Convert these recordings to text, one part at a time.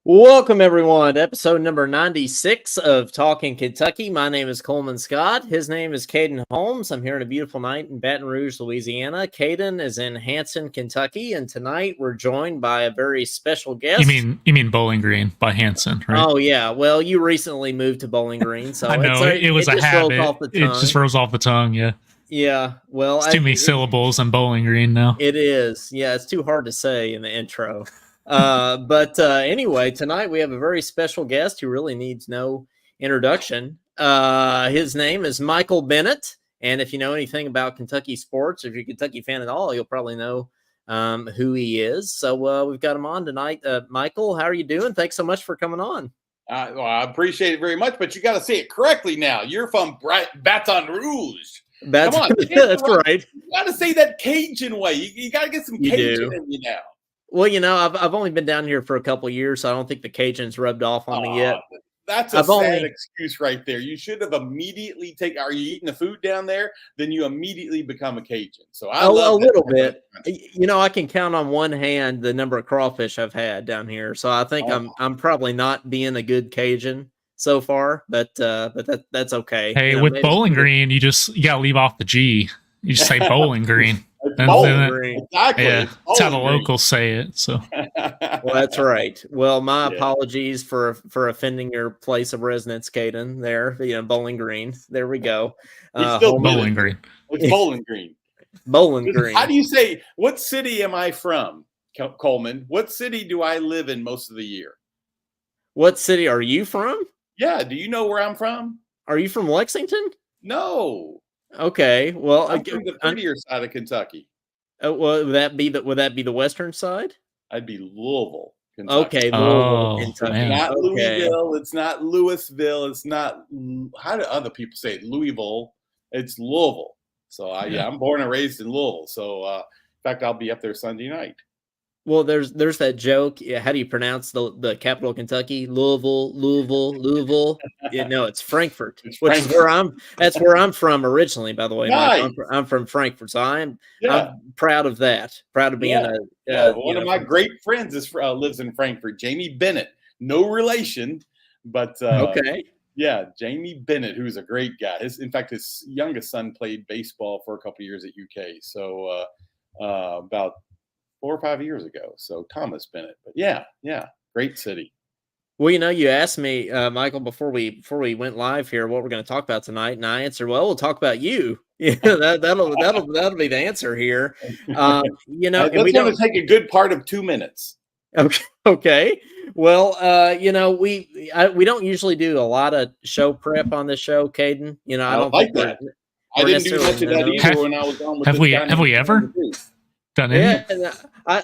Welcome, everyone, to episode number 96 of Talkin Kentucky. My name is Coleman Scott. His name is Caden Holmes. I'm here on a beautiful night in Baton Rouge, Louisiana. Caden is in Hanson, Kentucky, and tonight we're joined by a very special guest. You mean Bowling Green by Hanson, right? Oh, yeah. Well, you recently moved to Bowling Green, so I know it was a just habit. rolls off the tongue. It just rolls off the tongue, yeah. Yeah, well, It's too many syllables in Bowling Green now. It is. Yeah, it's too hard to say in the intro. But anyway, tonight we have a very special guest who really needs no introduction. His name is Michael Bennett. And if you know anything about Kentucky sports, if you're a Kentucky fan at all, you'll probably know who he is. So we've got him on tonight. Michael, how are you doing? Thanks so much for coming on. Well, I appreciate it very much, but you got to say it correctly now. You're from Baton Rouge. Come on. That's right. You got to say that Cajun way. You got to get some Cajun in you now. Well, you know, I've only been down here for a couple of years, so I don't think the Cajuns rubbed off on me yet. That's a sad excuse right there. You should have immediately taken. Are you eating the food down there? Then you immediately become a Cajun. So I love a little bit. You know, I can count on one hand the number of crawfish I've had down here. So I think I'm probably not being a good Cajun so far, but that's okay. Hey, with Bowling Green, you gotta leave off the G. You just say Bowling Green. Bowling Green. Exactly. Yeah, that's how the locals say it. So, well, that's right. Well, my apologies for offending your place of residence, Caden. There, Bowling Green. There we go. Still Bowling Green. It's Bowling Green. Bowling Green. How do you say? What city am I from, Coleman? What city do I live in most of the year? What city are you from? Yeah. Do you know where I'm from? Are you from Lexington? No. Okay, well, I'm from the prettier side of Kentucky. Well, would that be the western side? I'd be Louisville, Kentucky. Okay, Louisville, Kentucky. Man. Not Louisville. It's not Louisville. It's not. How do other people say it? Louisville? It's Louisville. So I'm born and raised in Louisville. So in fact, I'll be up there Sunday night. Well, there's that joke. How do you pronounce the capital of Kentucky? Louisville. No, it's Frankfort, is where that's where I'm from originally, by the way. Nice. I'm from Frankfort, so I'm proud of that. Proud of being one of my great friends lives in Frankfort. Jamie Bennett, no relation, but okay. Yeah, Jamie Bennett, who's a great guy. In fact, his youngest son played baseball for a couple of years at UK. So about 4 or 5 years ago. So Thomas Bennett, but yeah, great city. Well, you asked me, Michael, before we went live here, what we're going to talk about tonight, and I answered, well, we'll talk about you. Yeah, that'll be the answer here. Let's want to take a good part of 2 minutes. Okay. Well, we don't usually do a lot of show prep on this show, Caden. I don't like that. I didn't do much of that either when I was on with. Have we ever done any? Yeah,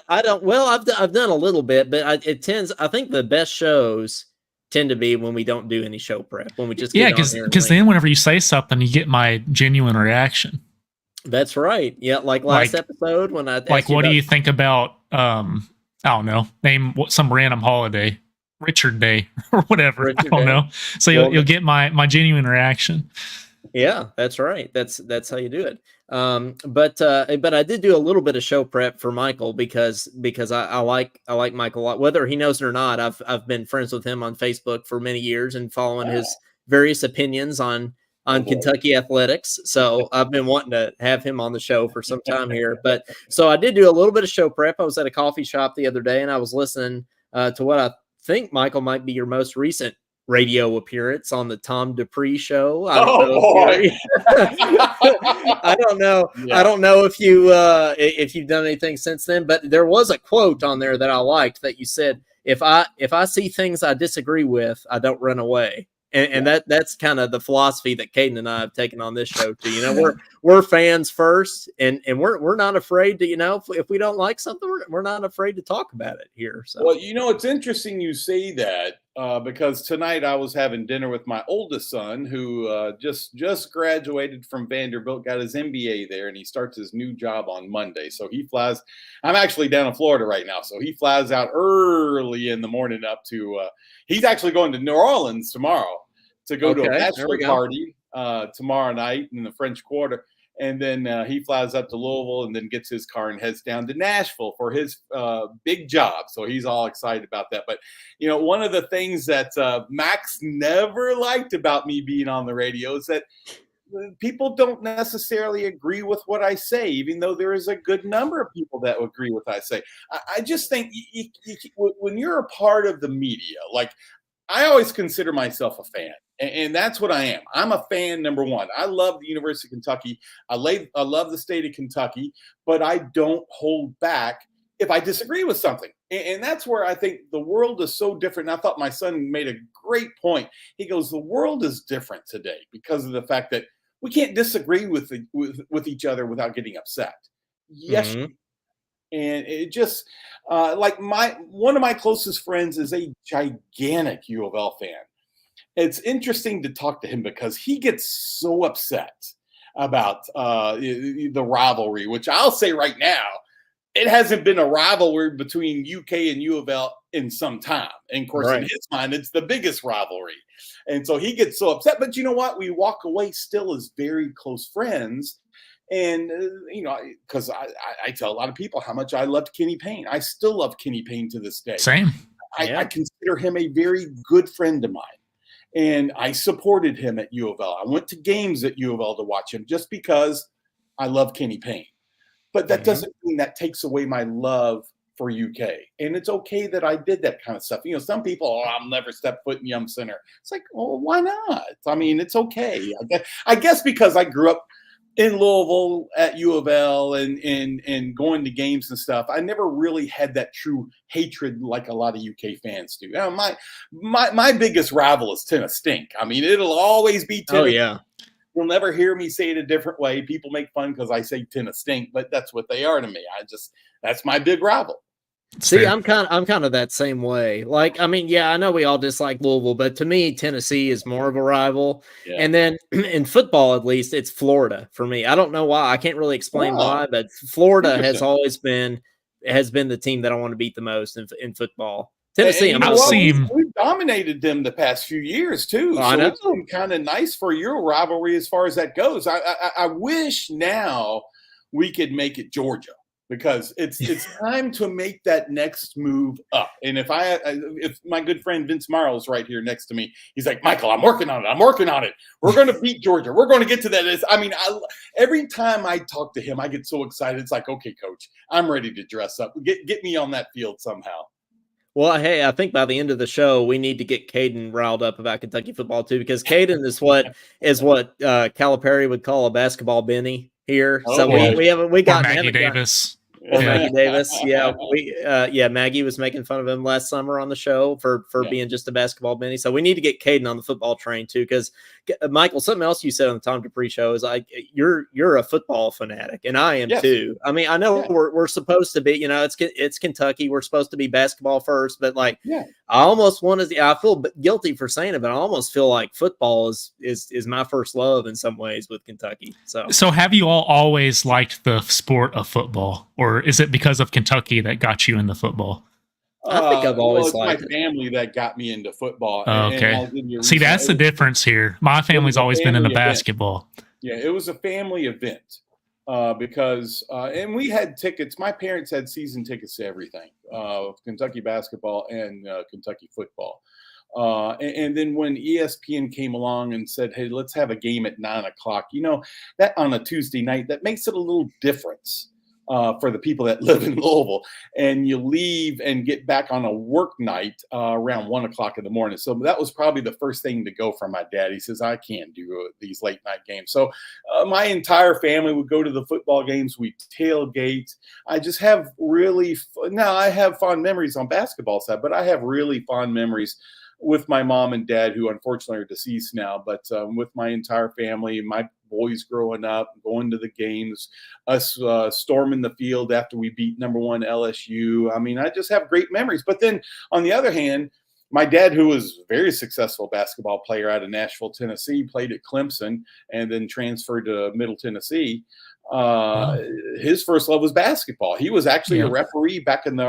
I don't. Well, I've done a little bit, but I think the best shows tend to be when we don't do any show prep, when we just because then whenever you say something, you get my genuine reaction. That's right. Yeah, like last episode when I what do you think about I don't know, name some random holiday, Richard Day or whatever. I don't know. So you'll get my genuine reaction. Yeah, that's right. That's how you do it. But I did do a little bit of show prep for Michael because I like Michael a lot. Whether he knows it or not, I've been friends with him on Facebook for many years and following his various opinions on Kentucky athletics. So I've been wanting to have him on the show for some time here. But so I did do a little bit of show prep. I was at a coffee shop the other day and I was listening to what I think, Michael, might be your most recent radio appearance on the Tom Dupree show. I don't know. Yeah. I don't know if you've done anything since then, but there was a quote on there that I liked that you said, if I see things I disagree with, I don't run away. And that's kind of the philosophy that Caden and I have taken on this show too. We're fans first, and we're not afraid to, if we don't like something, we're not afraid to talk about it here. So well, it's interesting you say that because tonight I was having dinner with my oldest son who just graduated from Vanderbilt, got his MBA there, and he starts his new job on Monday. So he flies. I'm actually down in Florida right now, so he flies out early in the morning up to. He's actually going to New Orleans tomorrow to go to a bachelor party tomorrow night in the French Quarter. And then he flies up to Louisville and then gets his car and heads down to Nashville for his big job. So he's all excited about that. But, one of the things that Max never liked about me being on the radio is that people don't necessarily agree with what I say, even though there is a good number of people that agree with what I say. I just think when you're a part of the media, like I always consider myself a fan. And that's what I am. I'm a fan, number one. I love the University of Kentucky. I love the state of Kentucky, but I don't hold back if I disagree with something. And that's where I think the world is so different. And I thought my son made a great point. He goes, the world is different today because of the fact that we can't disagree with each other without getting upset. Yes. Mhm. And it just like one of my closest friends is a gigantic U of L fan. It's interesting to talk to him because he gets so upset about the rivalry, which I'll say right now, it hasn't been a rivalry between UK and U of L in some time. And of course, in his mind, it's the biggest rivalry. And so he gets so upset. But you know what? We walk away still as very close friends. And, because I tell a lot of people how much I loved Kenny Payne. I still love Kenny Payne to this day. Same. I consider him a very good friend of mine. And I supported him at U of L. I went to games at U of L to watch him just because I love Kenny Payne. But that doesn't mean that takes away my love for UK. And it's okay that I did that kind of stuff. Some people, I'll never step foot in Yum Center. It's like, well, why not? I mean, it's okay. I guess because I grew up in Louisville at U of L and going to games and stuff, I never really had that true hatred like a lot of UK fans do. My biggest rival is Tennis Stink. I mean, it'll always be Tennis. Oh, yeah. You'll never hear me say it a different way. People make fun because I say Tennis Stink, but that's what they are to me. That's my big rival. See, I'm kind of that same way. Like, I mean, yeah, I know we all dislike Louisville, but to me, Tennessee is more of a rival. Yeah. And then in football, at least, it's Florida for me. I don't know why. I can't really explain why, but Florida has always been the team that I want to beat the most in football. Tennessee, we've dominated them the past few years too. So it's been kind of nice for your rivalry as far as that goes. I wish now we could make it Georgia, because it's time to make that next move up. And if my good friend Vince Morrow is right here next to me, he's like, Michael, I'm working on it. We're going to beat Georgia. We're going to get to that. I mean, every time I talk to him, I get so excited. It's like, okay, coach, I'm ready to dress up. Get me on that field somehow. Well, hey, I think by the end of the show, we need to get Caden riled up about Kentucky football too, because Caden is what Calipari would call a basketball Benny here. So we got Maggie Davis. Maggie Davis. Yeah, Maggie was making fun of him last summer on the show for being just a basketball Benny. So we need to get Caden on the football train too, because Michael, something else you said on the Tom Dupree show is like you're a football fanatic, and I am too. I mean, I know we're supposed to be, it's Kentucky. We're supposed to be basketball first, but I almost want to. I feel guilty for saying it, but I almost feel like football is my first love in some ways with Kentucky. So have you all always liked the sport of football, or is it because of Kentucky that got you into football? I think I've always liked my family that got me into football. Okay. See, that's the difference here. My family's always been into basketball. Yeah, it was a family event because and we had tickets. My parents had season tickets to everything, Kentucky basketball and Kentucky football. And then when ESPN came along and said, hey, let's have a game at 9:00, that on a Tuesday night, that makes it a little difference. For the people that live in Louisville, and you leave and get back on a work night around 1:00 in the morning. So that was probably the first thing to go from my dad. He says, I can't do these late night games. So my entire family would go to the football games. We tailgate. I just have now I have fond memories on basketball side, but I have really fond memories with my mom and dad, who unfortunately are deceased now, but with my entire family, my boys growing up, going to the games, us storming the field after we beat number 1 LSU. I mean, I just have great memories. But then on the other hand, my dad, who was a very successful basketball player out of Nashville, Tennessee, played at Clemson and then transferred to Middle Tennessee. His first love was basketball. He was actually a referee back in the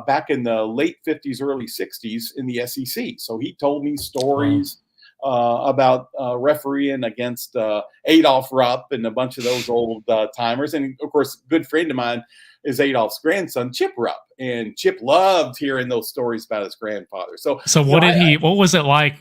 back in the late 50s, early 60s in the SEC. So he told me stories about refereeing against Adolph Rupp and a bunch of those old timers. And of course, a good friend of mine is Adolph's grandson, Chip Rupp, and Chip loved hearing those stories about his grandfather. So what was it like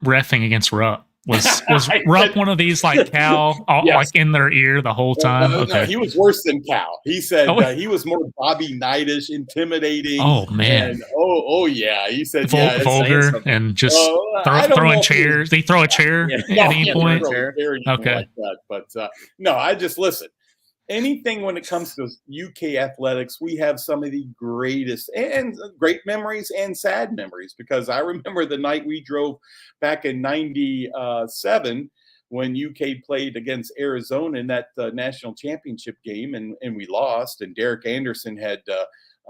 reffing against Rupp? Was Rupp one of these like Cal, yes. like in their ear the whole time? No, he was worse than Cal. He said he was more Bobby Knightish, intimidating. Oh man! And, oh yeah, he said vulgar and just throwing chairs. They throw a chair at any point. Okay, like that. But no, I just listen. Anything when it comes to UK athletics, we have some of the greatest and great memories and sad memories, because I remember the night we drove back in '97 when UK played against Arizona in that national championship game, and we lost, and Derek Anderson had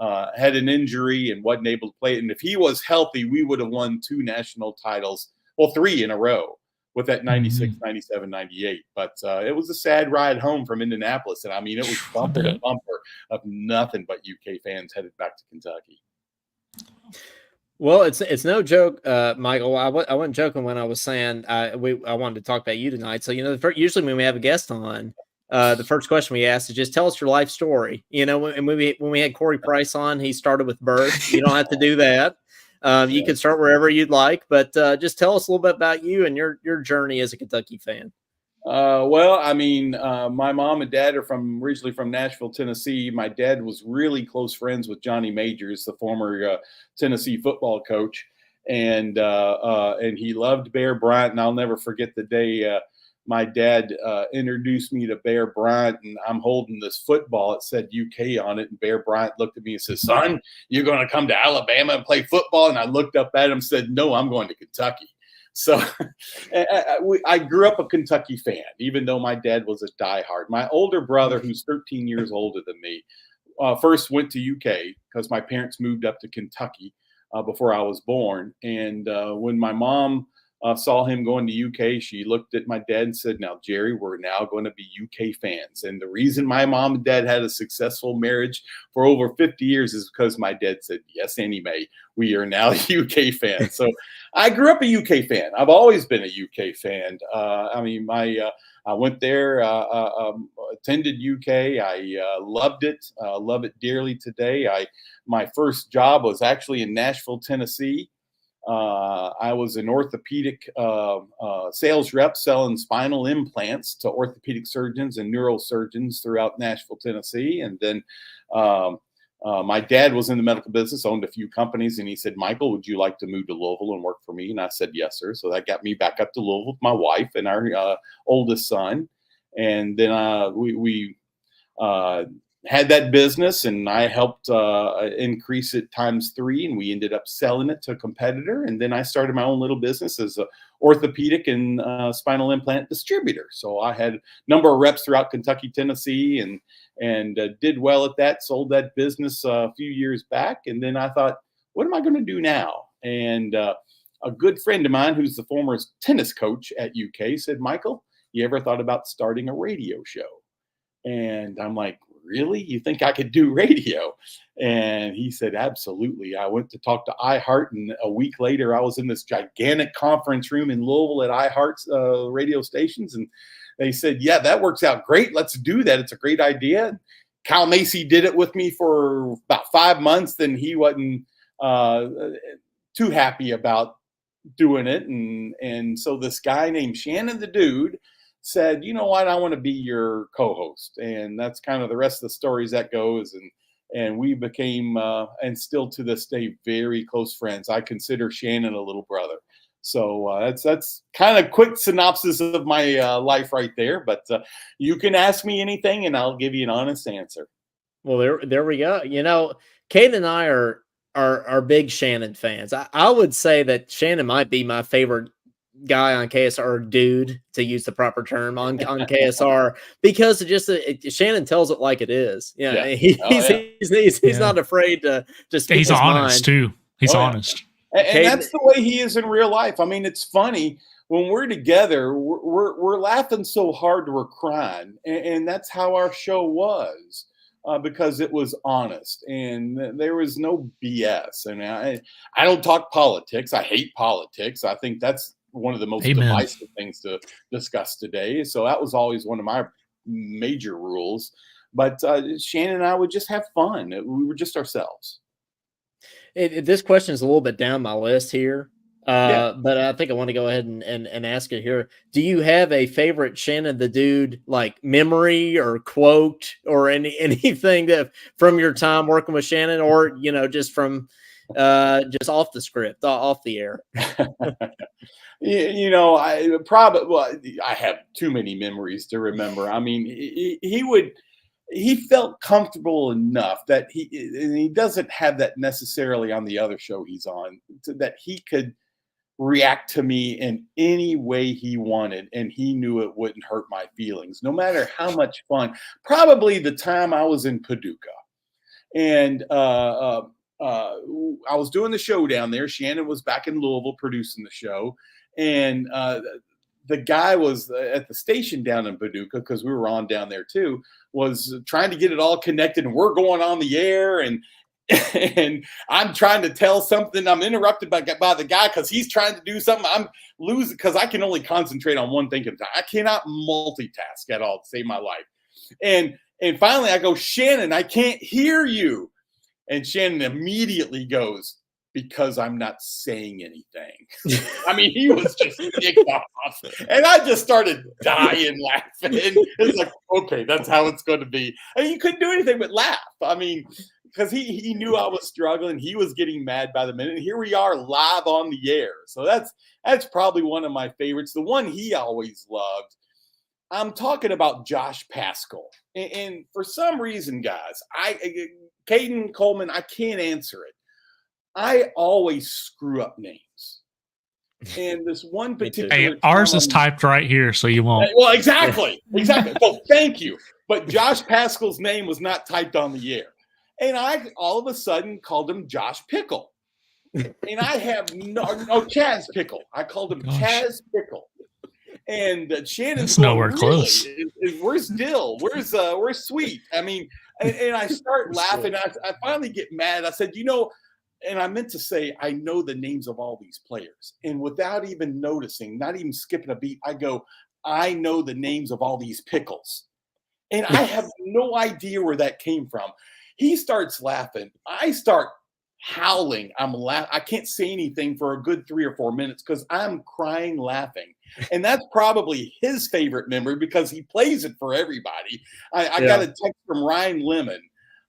an injury and wasn't able to play. And if he was healthy, we would have won 2 national titles, well, 3 in a row, with that 96, 97, 98. But it was a sad ride home from Indianapolis. And I mean, it was bumper to bumper of nothing but UK fans headed back to Kentucky. Well, it's no joke, Michael. I wasn't joking when I was saying I wanted to talk about you tonight. So, usually when we have a guest on, the first question we ask is just tell us your life story. And when we had Corey Price on, he started with birth. You don't have to do that. You can start wherever you'd like, but just tell us a little bit about you and your journey as a Kentucky fan. Well, I mean, my mom and dad are originally from Nashville, Tennessee. My dad was really close friends with Johnny Majors, the former Tennessee football coach, and he loved Bear Bryant. And I'll never forget the day my dad introduced me to Bear Bryant, and I'm holding this football. It said UK on it, and Bear Bryant looked at me and said, "Son, you're going to come to Alabama and play football?" And I looked up at him and said, "No, I'm going to Kentucky." So I grew up a Kentucky fan, even though my dad was a diehard. My older brother, who's 13 years older than me, first went to UK because my parents moved up to Kentucky before I was born. And when my mom saw him going to UK, she looked at my dad and said, "Now, Jerry, we're now going to be UK fans." And the reason my mom and dad had a successful marriage for over 50 years is because my dad said, "Yes, Annie Mae, we are now UK fans." So I grew up a UK fan. I've always been a UK fan. I mean, I went there, attended UK. I loved it, love it dearly today. My first job was actually in Nashville, Tennessee. I was an orthopedic sales rep selling spinal implants to orthopedic surgeons and neurosurgeons throughout Nashville, Tennessee. And then my dad was in the medical business, owned a few companies, and he said, "Michael, would you like to move to Louisville and work for me?" And I said, "Yes, sir." So that got me back up to Louisville with my wife and our oldest son. And then we had that business, and I helped increase it ×3, and we ended up selling it to a competitor. And then I started my own little business as an orthopedic and spinal implant distributor. So I had a number of reps throughout Kentucky, Tennessee, and did well at that, sold that business a few years back. And then I thought, what am I going to do now? And a good friend of mine, who's the former tennis coach at UK, said, "Michael, you ever thought about starting a radio show?" And I'm like, "Really? You think I could do radio?" And he said, "Absolutely." I went to talk to iHeart, and a week later, I was in this gigantic conference room in Louisville at iHeart's radio stations. And they said, "Yeah, that works out great. Let's do that. It's a great idea." Kyle Macy did it with me for about 5 months. Then he wasn't too happy about doing it. And so this guy named Shannon the Dude said, "You know what? I want to be your co-host." And that's kind of the rest of the story as that goes. And we became, and still to this day, very close friends. I consider Shannon a little brother. So that's kind of quick synopsis of my life right there. But you can ask me anything, and I'll give you an honest answer. Well, there we go. Kate and I are big Shannon fans. I would say that Shannon might be my favorite guy on KSR, dude, to use the proper term on KSR, because Shannon tells it like it is. Yeah, he's not afraid to speak he's his honest mind. too. He's honest. And that's the way he is in real life. I mean, it's funny when we're together, we're laughing so hard we're crying, and that's how our show was. Because it was honest and there was no BS. And I don't talk politics. I hate politics. I think that's one of the most Amen. divisive things to discuss today. So that was always one of my major rules. But Shannon and I would just have fun. We were just ourselves. This question is a little bit down my list here, Yeah. but I think I want to go ahead and ask it here. Do you have a favorite Shannon the Dude like memory or quote or anything that from your time working with Shannon, or just from just off the script, off the air? I have too many memories to remember. I mean, he felt comfortable enough that he doesn't have that necessarily on the other show he's on, that he could react to me in any way he wanted, and he knew it wouldn't hurt my feelings, no matter how much fun. Probably the time I was in Paducah, and I was doing the show down there. Shannon was back in Louisville producing the show, and the guy was at the station down in Paducah, because we were on down there too, was trying to get it all connected, and we're going on the air, and I'm trying to tell something. I'm interrupted by the guy because he's trying to do something. I'm losing because I can only concentrate on one thing at a time. I cannot multitask at all to save my life. And finally I go, Shannon, I can't hear you. And Shannon immediately goes, because I'm not saying anything. I mean, he was just kicked off. And I just started dying laughing. It's like, okay, that's how it's going to be. I mean, you couldn't do anything but laugh. I mean, because he knew I was struggling. He was getting mad by the minute. And here we are live on the air. So that's probably one of my favorites. The one he always loved. I'm talking about Josh Pascal. And for some reason, guys, Caden Coleman, I can't answer it. I always screw up names. And this one particular Hey, ours is typed right here, so you won't. Well, exactly. Well, thank you. But Josh Pascal's name was not typed on the air. And I all of a sudden called him Josh Pickle. And I have Chaz Pickle. I called him Chaz Pickle. And Shannon's nowhere close. Where's Dill? Where's Sweet? I mean, and I start laughing. I finally get mad. I said, and I meant to say, I know the names of all these players. And without even noticing, not even skipping a beat, I go, I know the names of all these pickles. And I have no idea where that came from. He starts laughing. I start howling. I can't say anything for a good 3 or 4 minutes because I'm crying laughing. And that's probably his favorite memory because he plays it for everybody. I got a text from Ryan Lemon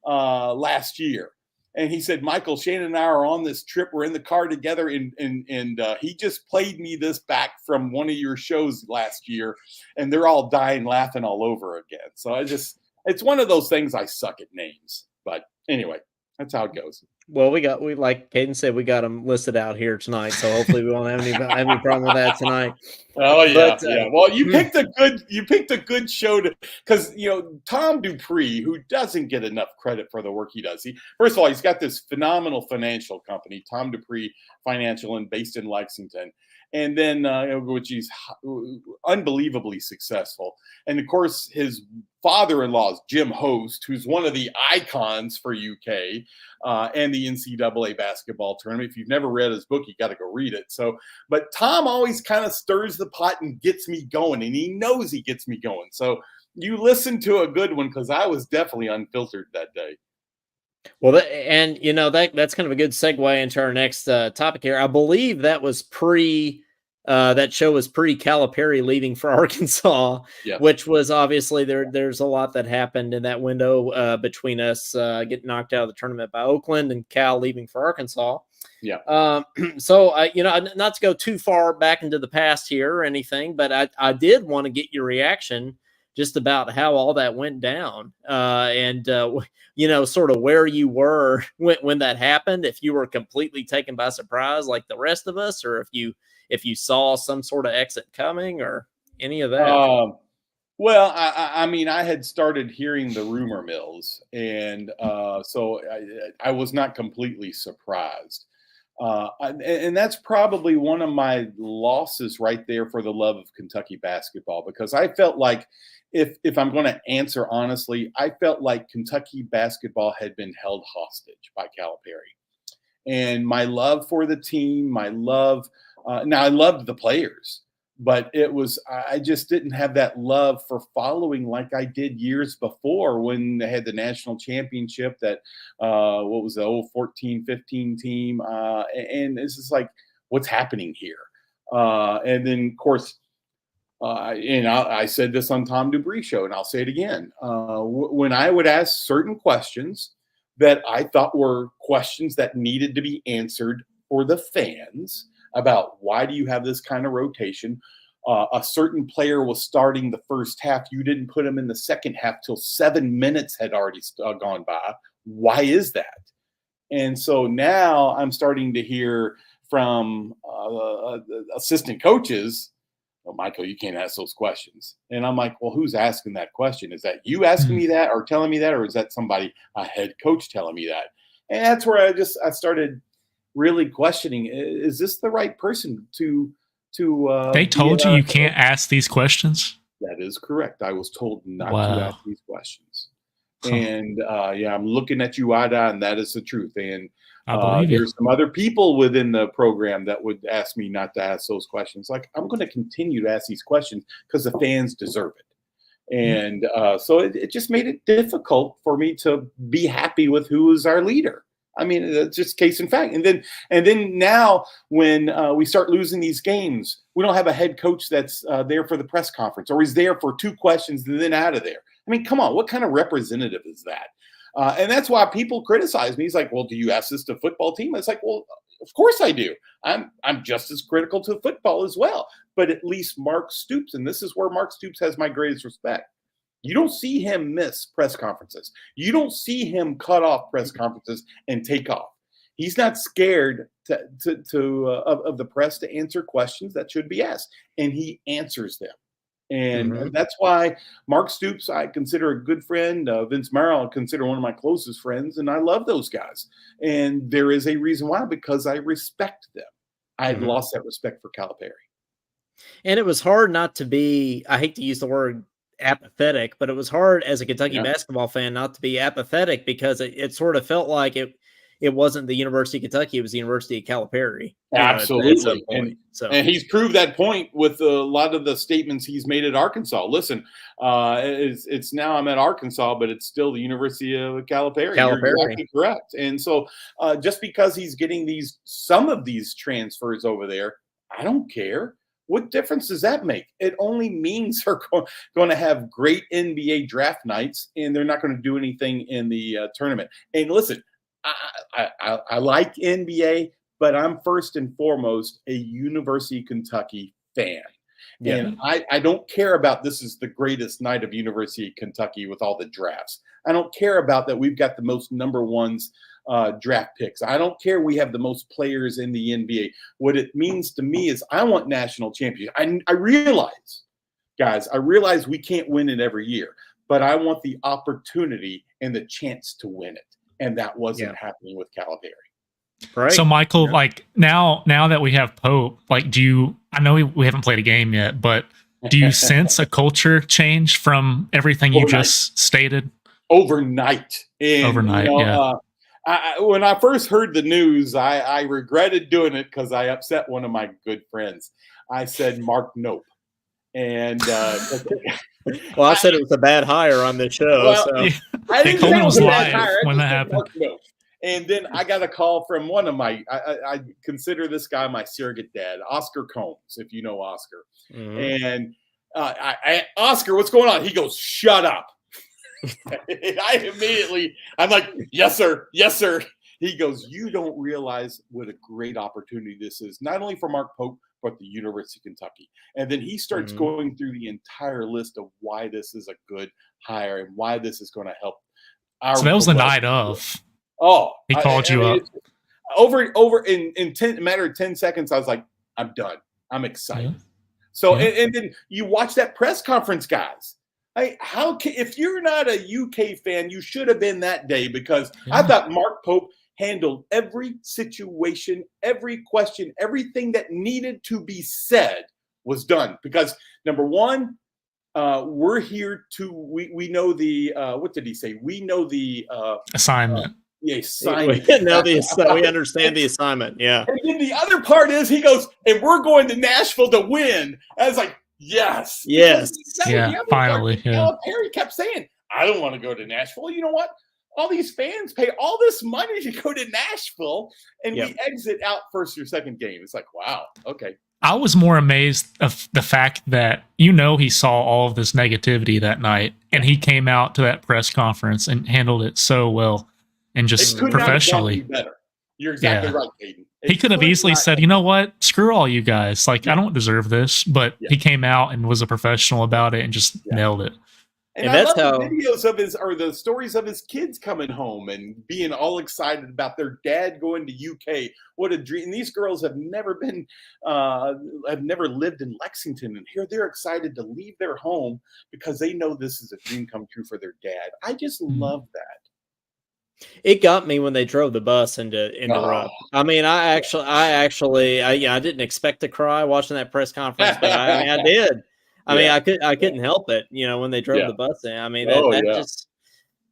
last year. And he said, Michael, Shannon and I are on this trip. We're in the car together. And he just played me this back from one of your shows last year. And they're all dying laughing all over again. So it's one of those things. I suck at names. But anyway, that's how it goes. Well, we like Caden said, we got them listed out here tonight. So hopefully we won't have any problem with that tonight. Oh yeah, yeah. Well, you picked a good show because Tom Dupree, who doesn't get enough credit for the work he does. First of all, he's got this phenomenal financial company, Tom Dupree Financial, and based in Lexington, and then which he's unbelievably successful. And of course, his father-in-law is Jim Host, who's one of the icons for UK and the NCAA basketball tournament. If you've never read his book, you got to go read it. So, but Tom always kind of stirs the pot and gets me going, and he knows he gets me going. So you listen to a good one because I was definitely unfiltered that day. Well, that's kind of a good segue into our next topic here. I believe that was that show was pre-Calipari leaving for Arkansas, which was obviously there's a lot that happened in that window between us getting knocked out of the tournament by Oakland and Cal leaving for Arkansas. Yeah. So not to go too far back into the past here or anything, but I did want to get your reaction just about how all that went down and sort of where you were when that happened, if you were completely taken by surprise like the rest of us, or if you saw some sort of exit coming or any of that. Well, I mean, I had started hearing the rumor mills, and so I was not completely surprised. And that's probably one of my losses right there for the love of Kentucky basketball, because I felt like if I'm going to answer honestly, I felt like Kentucky basketball had been held hostage by Calipari. And my love for the team, my love Now I loved the players, but I just didn't have that love for following like I did years before when they had the national championship that, what was the old 14-15 team. And it's just like, what's happening here? And then of course, and I said this on Tom Dubree show, and I'll say it again. When I would ask certain questions that I thought were questions that needed to be answered for the fans about why do you have this kind of rotation? A certain player was starting the first half. You didn't put him in the second half till 7 minutes had already gone by. Why is that? And so now I'm starting to hear from assistant coaches, "Oh, Michael, you can't ask those questions." And I'm like, well, who's asking that question? Is that you asking me that or telling me that? Or is that somebody, a head coach, telling me that? And that's where I started really questioning, is this the right person to they told you can't ask these questions? That is correct. I was told not Wow. to ask these questions. And yeah, I'm looking at you eye to eye, and that is the truth. And I believe you. there's some other people within the program that would ask me not to ask those questions. Like, I'm going to continue to ask these questions because the fans deserve it. And so it just made it difficult for me to be happy with who is our leader. I mean, it's just case in fact. And then now when we start losing these games, we don't have a head coach that's there for the press conference, or he's there for 2 questions and then out of there. I mean, come on, what kind of representative is that? And that's why people criticize me. He's like, well, do you ask this to football team? It's like, well, of course I do. I'm just as critical to football as well. But at least Mark Stoops, and this is where Mark Stoops has my greatest respect. You don't see him miss press conferences. You don't see him cut off press conferences and take off. He's not scared of the press to answer questions that should be asked, and he answers them. And that's why Mark Stoops, I consider a good friend. Vince Merrill, I consider one of my closest friends, and I love those guys. And there is a reason why, because I respect them. I had lost that respect for Calipari. And it was hard not to be, I hate to use the word apathetic, but it was hard as a Kentucky basketball fan not to be apathetic, because it sort of felt like it wasn't the University of Kentucky, it was the University of Calipari. Absolutely. And he's proved that point with a lot of the statements he's made at Arkansas. Listen, it's now I'm at Arkansas, but it's still the University of Calipari. You're exactly correct. And so just because he's getting some of these transfers over there, I don't care. What difference does that make? It only means they're going to have great NBA draft nights, and they're not going to do anything in the tournament. And listen, I like NBA, but I'm first and foremost a University of Kentucky fan. Yeah. And I don't care about this is the greatest night of University of Kentucky with all the drafts. I don't care about that we've got the most number ones draft picks. I don't care we have the most players in the NBA. What it means to me is I want national championships. I realize, guys, we can't win it every year, but I want the opportunity and the chance to win it. And that wasn't happening with Calipari. Right. So Michael, like now that we have Pope, like I know we haven't played a game yet, but do you sense a culture change from everything you just stated? Overnight. And, overnight, when I first heard the news, I regretted doing it because I upset one of my good friends. I said, Mark Nope. And well, I said it was a bad hire on this show. Well, so. I didn't say it was a bad hire. When that happened. And then I got a call from one of I consider this guy my surrogate dad, Oscar Combs, if you know Oscar. And Oscar, what's going on? He goes, shut up. And I'm like, yes, sir. Yes, sir. He goes, you don't realize what a great opportunity this is, not only for Mark Pope, but the University of Kentucky. And then he starts going through the entire list of why this is a good hire and why this is going to help. So that was the night of. Oh, he called you up. Over in a matter of 10 seconds. I was like, I'm done. I'm excited. Yeah. So, and then you watch that press conference, guys. If you're not a UK fan, you should have been that day, because I thought Mark Pope handled every situation, every question, everything that needed to be said was done. Because number one, we're here we know the what did he say? We know the assignment. the assignment. We understand the assignment. Yeah. And then the other part is he goes, and we're going to Nashville to win. I was like, yes. Yes. Yeah, finally. Yeah. Calipari kept saying, I don't want to go to Nashville. You know what? All these fans pay all this money to go to Nashville, and we exit out first or second game. It's like, wow, okay. I was more amazed of the fact that, he saw all of this negativity that night, and he came out to that press conference and handled it so well and just professionally. Better. You're exactly right, Hayden. He could have easily said, you know what, screw all you guys. Like, I don't deserve this. But he came out and was a professional about it and just nailed it. And I love the videos of the stories of his kids coming home and being all excited about their dad going to UK. What a dream! And these girls have never lived in Lexington, and here they're excited to leave their home because they know this is a dream come true for their dad. I just love that. It got me when they drove the bus into Rupp. I mean, I didn't expect to cry watching that press conference, but I did. I mean, I couldn't help it, when they drove the bus in. I mean,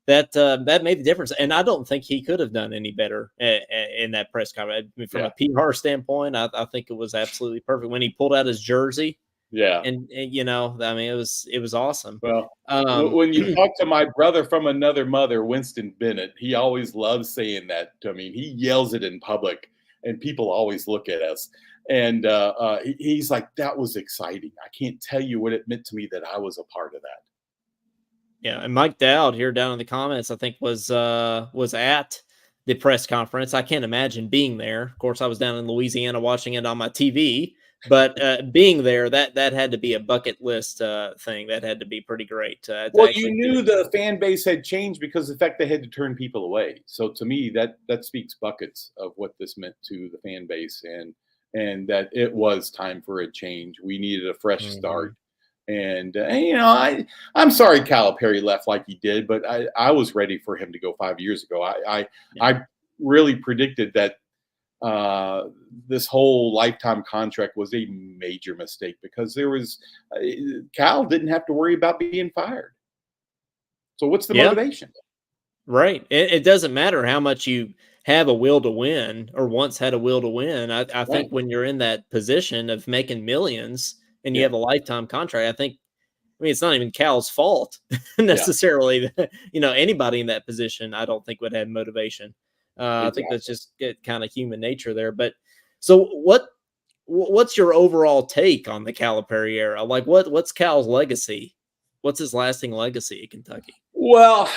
that made the difference. And I don't think he could have done any better in that press conference. I mean, from a PR standpoint, I think it was absolutely perfect when he pulled out his jersey. Yeah. And I mean, it was awesome. Well, when you talk to my brother from another mother, Winston Bennett, he always loves saying that. I mean, he yells it in public and people always look at us. And he's like, that was exciting. I can't tell you what it meant to me that I was a part of that. Yeah. And Mike Dowd here down in the comments, I think was at the press conference. I can't imagine being there. Of course, I was down in Louisiana watching it on my TV, but being there, that had to be a bucket list thing. That had to be pretty great. Well, you knew the fan base had changed because of the fact they had to turn people away. So to me, that speaks buckets of what this meant to the fan base and that it was time for a change. We needed a fresh start. And I'm sorry Calipari left like he did, but I was ready for him to go 5 years ago. I really predicted that this whole lifetime contract was a major mistake because Cal didn't have to worry about being fired. So what's the motivation? Right. It doesn't matter how much you have a will to win or once had a will to win. I think when you're in that position of making millions and you have a lifetime contract, I mean, it's not even Cal's fault necessarily. Anybody in that position, I don't think would have motivation. I think that's just kind of human nature there. But so what's your overall take on the Calipari era? Like what's Cal's legacy? What's his lasting legacy at Kentucky? Well,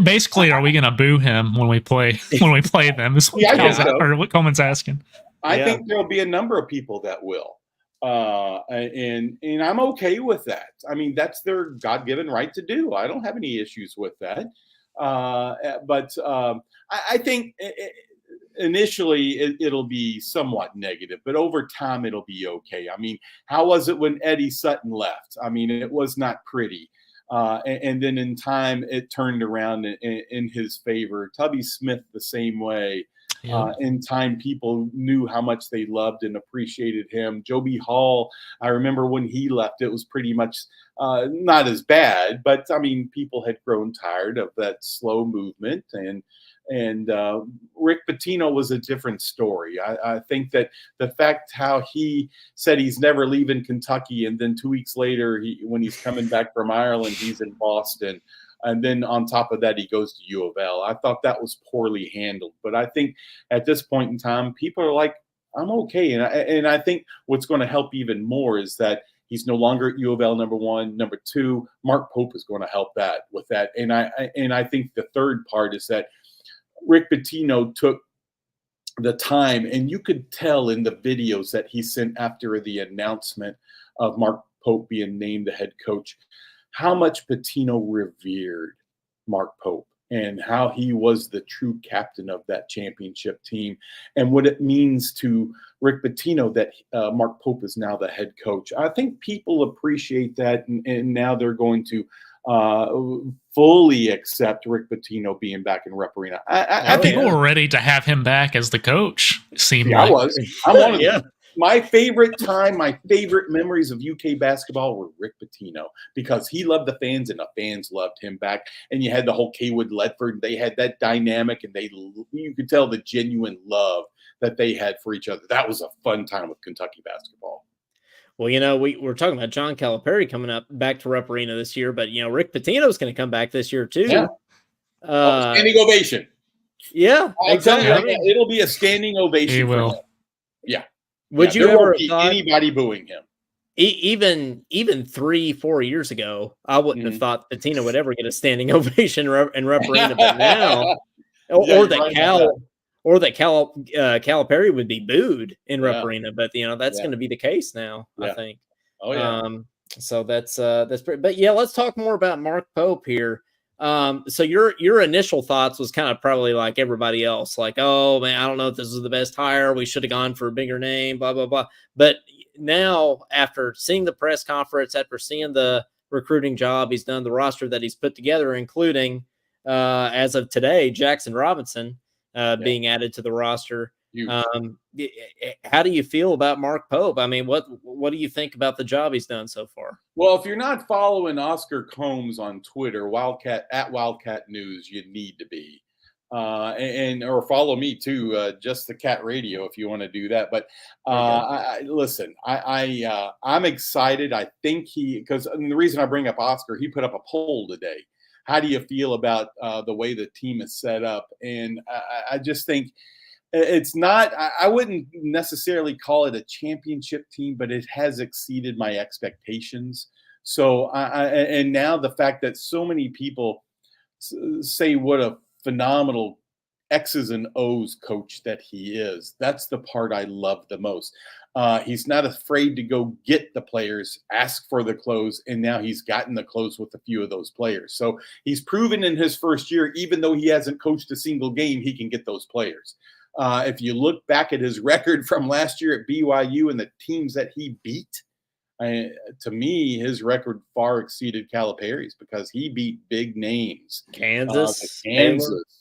basically, are we going to boo him when we play them? Is or what Coleman's asking. I think there'll be a number of people that will, and I'm okay with that. I mean, that's their God-given right to do. I don't have any issues with that. But I think initially it'll be somewhat negative, but over time it'll be okay. I mean, how was it when Eddie Sutton left? I mean, it was not pretty. And then in time, it turned around in his favor. Tubby Smith the same way. In time, people knew how much they loved and appreciated him. Joby Hall, I remember when he left, it was pretty much not as bad, but I mean, people had grown tired of that slow movement. And Rick Pitino was a different story. I think that the fact how he said he's never leaving Kentucky, and then 2 weeks later, when he's coming back from Ireland, he's in Boston. And then on top of that, he goes to U of L. I thought that was poorly handled. But I think at this point in time, people are like, I'm okay. And I think what's going to help even more is that he's no longer at U of L, number one. Number two, Mark Pope is going to help that with that. And I think the third part is that Rick Pitino took the time, and you could tell in the videos that he sent after the announcement of Mark Pope being named the head coach, how much Pitino revered Mark Pope and how he was the true captain of that championship team, and what it means to Rick Pitino that Mark Pope is now the head coach. I think people appreciate that, and now they're going to fully accept Rick Pitino being back in Rupp Arena. I think we're ready to have him back as the coach. It seemed like. I'm one of them. My favorite time, my favorite memories of UK basketball were Rick Pitino, because he loved the fans and the fans loved him back. And you had the whole Kaywood Ledford. They had that dynamic, and you could tell the genuine love that they had for each other. That was a fun time with Kentucky basketball. Well, we're talking about John Calipari coming up back to Rupp Arena this year, but Rick Pitino's going to come back this year too. Yeah. Standing ovation. Yeah, exactly. I mean, it'll be a standing ovation. He will. For him. Yeah. Would you ever have thought anybody booing him? Even 3-4 years ago, I wouldn't have thought Pitino would ever get a standing ovation in Rupp Arena, but now, or that Calipari would be booed in Rupp Arena, but that's going to be the case now. I think. Oh yeah. So that's pretty. But yeah, let's talk more about Mark Pope here. So your initial thoughts was kind of probably like everybody else, like, oh man, I don't know if this is the best hire. We should have gone for a bigger name, blah, blah, blah. But now, after seeing the press conference, after seeing the recruiting job he's done, the roster that he's put together, including as of today, Jackson Robinson being added to the roster. How do you feel about Mark Pope? I mean, what do you think about the job he's done so far? Well, if you're not following Oscar Combs on Twitter, at Wildcat News, you need to be, or follow me too, just the Cat Radio if you want to do that. But listen, I'm excited. I think because the reason I bring up Oscar, he put up a poll today. How do you feel about the way the team is set up? And I just think. It's not, I wouldn't necessarily call it a championship team, but it has exceeded my expectations. So, and now the fact that so many people say what a phenomenal X's and O's coach that he is, that's the part I love the most. He's not afraid to go get the players, ask for the clothes, and now he's gotten the clothes with a few of those players. So he's proven in his first year, even though he hasn't coached a single game, he can get those players. If you look back at his record from last year at BYU and the teams that he beat, to me, his record far exceeded Calipari's because he beat big names. Kansas.